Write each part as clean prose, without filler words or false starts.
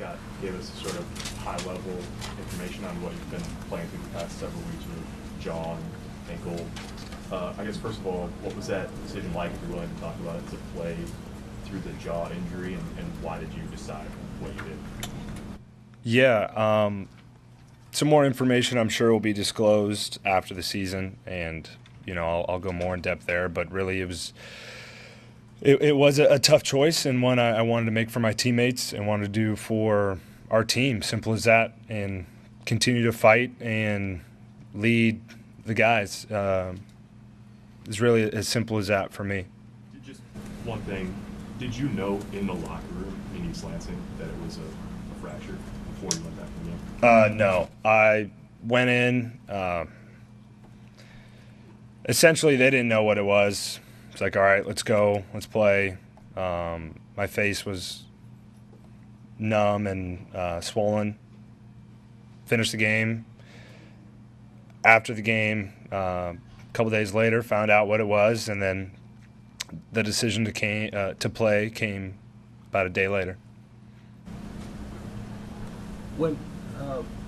Scott gave us sort of high-level information on what you've been playing through the past several weeks with jaw and ankle. I guess, first of all, what was that decision like, if you're willing to talk about it, to play through the jaw injury, and why did you decide what you did? Yeah, some more information I'm sure will be disclosed after the season, and I'll go more in depth there. But really, it was a tough choice, and one I wanted to make for my teammates and wanted to do for our team. Simple as that, and continue to fight and lead the guys. It's really as simple as that for me. Just one thing, did you know in the locker room in East Lansing that it was a fracture before you went back in the game? No. I went in. Essentially, they didn't know what it was. It's like, all right, let's go. Let's play. My face was numb and swollen. Finished the game. After the game, a couple days later, found out what it was, and then the decision to play came about a day later. What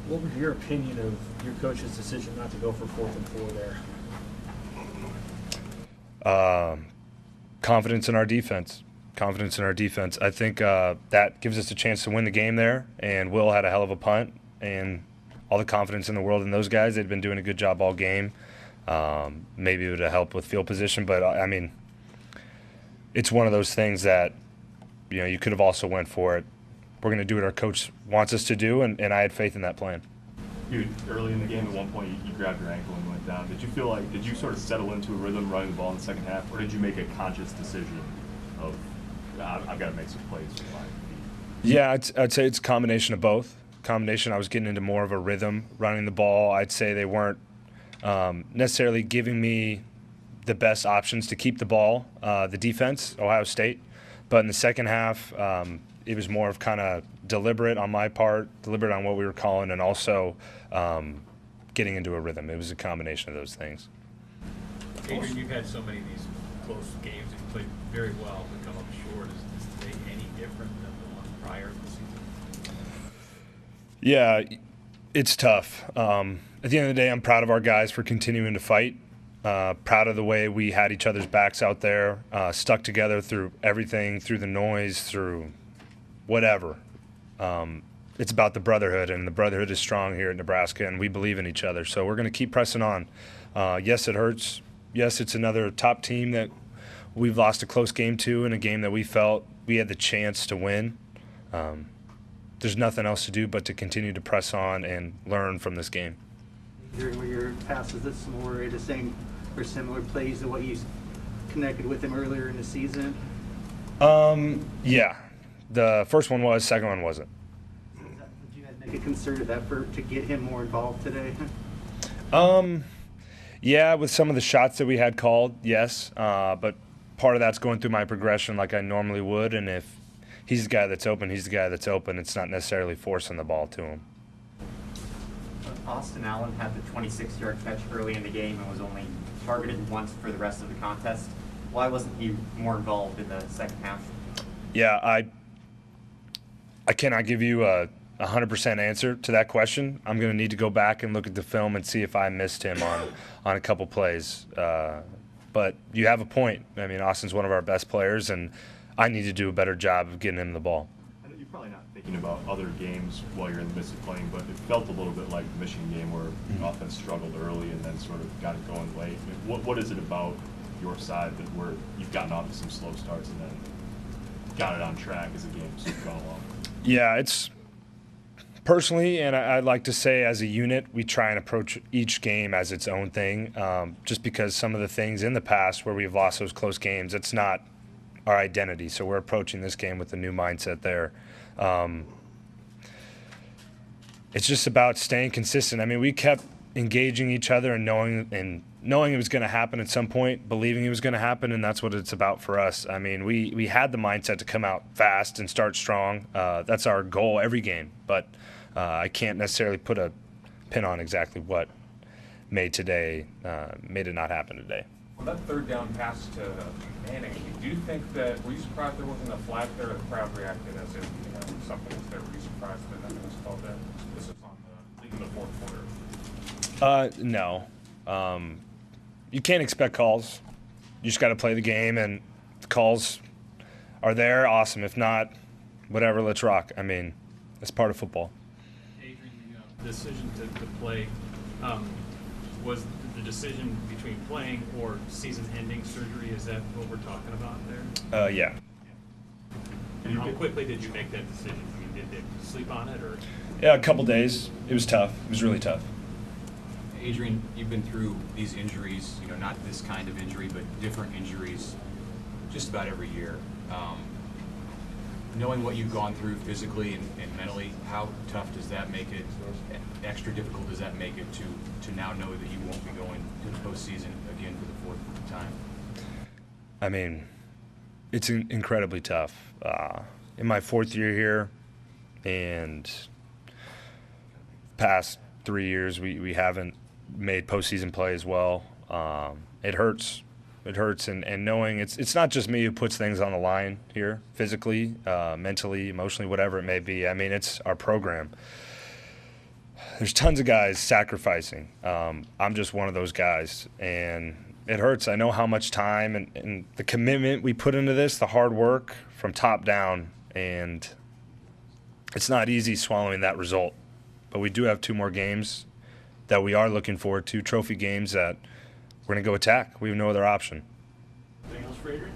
was your opinion of your coach's decision not to go for 4th and 4 there? Confidence in our defense. I think that gives us a chance to win the game there, and Will had a hell of a punt, and all the confidence in the world in those guys. They'd been doing a good job all game. Maybe it would have helped with field position, but I mean, it's one of those things that you could have also went for it. We're going to do what our coach wants us to do, and I had faith in that plan. Early in the game, at one point, you grabbed your ankle and went down. Did you sort of settle into a rhythm running the ball in the second half, or did you make a conscious decision of, I've got to make some plays for my feet? Yeah, I'd say it's a combination of both. I was getting into more of a rhythm running the ball. I'd say they weren't necessarily giving me the best options to keep the ball, the defense, Ohio State. But in the second half, it was more of kind of deliberate on my part, deliberate on what we were calling, and also getting into a rhythm. It was a combination of those things. Adrian, you've had so many of these close games and you played very well but come up short. Is today any different than the one prior to the season? Yeah, it's tough. At the end of the day, I'm proud of our guys for continuing to fight. Proud of the way we had each other's backs out there, stuck together through everything, through the noise, through whatever. It's about the brotherhood, and the brotherhood is strong here at Nebraska, and we believe in each other. So we're going to keep pressing on. Yes, it hurts. Yes, it's another top team that we've lost a close game to in a game that we felt we had the chance to win. There's nothing else to do but to continue to press on and learn from this game. During your passes this were the same or similar plays to what you connected with him earlier in the season? Yeah. The first one was, second one wasn't. Did you guys make a concerted effort to get him more involved today? Yeah, with some of the shots that we had called, yes. But part of that's going through my progression like I normally would, and if he's the guy that's open, he's the guy that's open. It's not necessarily forcing the ball to him. Austin Allen had the 26-yard catch early in the game and was only targeted once for the rest of the contest. Why wasn't he more involved in the second half? Yeah, I cannot give you a 100% answer to that question. I'm going to need to go back and look at the film and see if I missed him on a couple plays. But you have a point. I mean, Austin's one of our best players, and I need to do a better job of getting him the ball. You're probably not thinking about other games while you're in the midst of playing, but it felt a little bit like the Michigan game where the offense struggled early and then sort of got it going late. I mean, what is it about your side that where you've gotten off to some slow starts and then got it on track as the game's gone along? Yeah, it's personally, and I'd like to say as a unit, we try and approach each game as its own thing, just because some of the things in the past where we've lost those close games, it's not our identity. So we're approaching this game with a new mindset there. It's just about staying consistent. I mean, we kept engaging each other and knowing it was going to happen at some point, believing it was going to happen, and that's what it's about for us. I mean, we had the mindset to come out fast and start strong. That's our goal every game, but I can't necessarily put a pin on exactly what made it not happen today. On that third down pass to Manning, do you think were you surprised there wasn't a flag there? The crowd reacted as if something was there. Were you surprised surprised that nothing was called that. This is on in the fourth quarter. No. You can't expect calls. You just got to play the game, and the calls are there. Awesome. If not, whatever. Let's rock. I mean, it's part of football. Adrian, the decision to play was the decision between playing or season-ending surgery. Is that what we're talking about there? Yeah. And how quickly did you make that decision? I mean, did they sleep on it, or? Yeah, a couple days. It was tough. It was really tough. Adrian, you've been through these injuries, not this kind of injury, but different injuries just about every year. Knowing what you've gone through physically and mentally, how tough does that make it? Extra difficult does that make it to now know that you won't be going to the postseason again for the fourth time? I mean, it's incredibly tough. In my fourth year here, and past 3 years, we haven't made postseason play as well. It hurts. It hurts, and knowing it's not just me who puts things on the line here, physically, mentally, emotionally, whatever it may be. I mean, it's our program. There's tons of guys sacrificing. I'm just one of those guys, and it hurts. I know how much time and the commitment we put into this, the hard work from top down, and it's not easy swallowing that result. But we do have 2 more games that we are looking forward to, trophy games that we're going to go attack. We have no other option. Anything else for Adrian?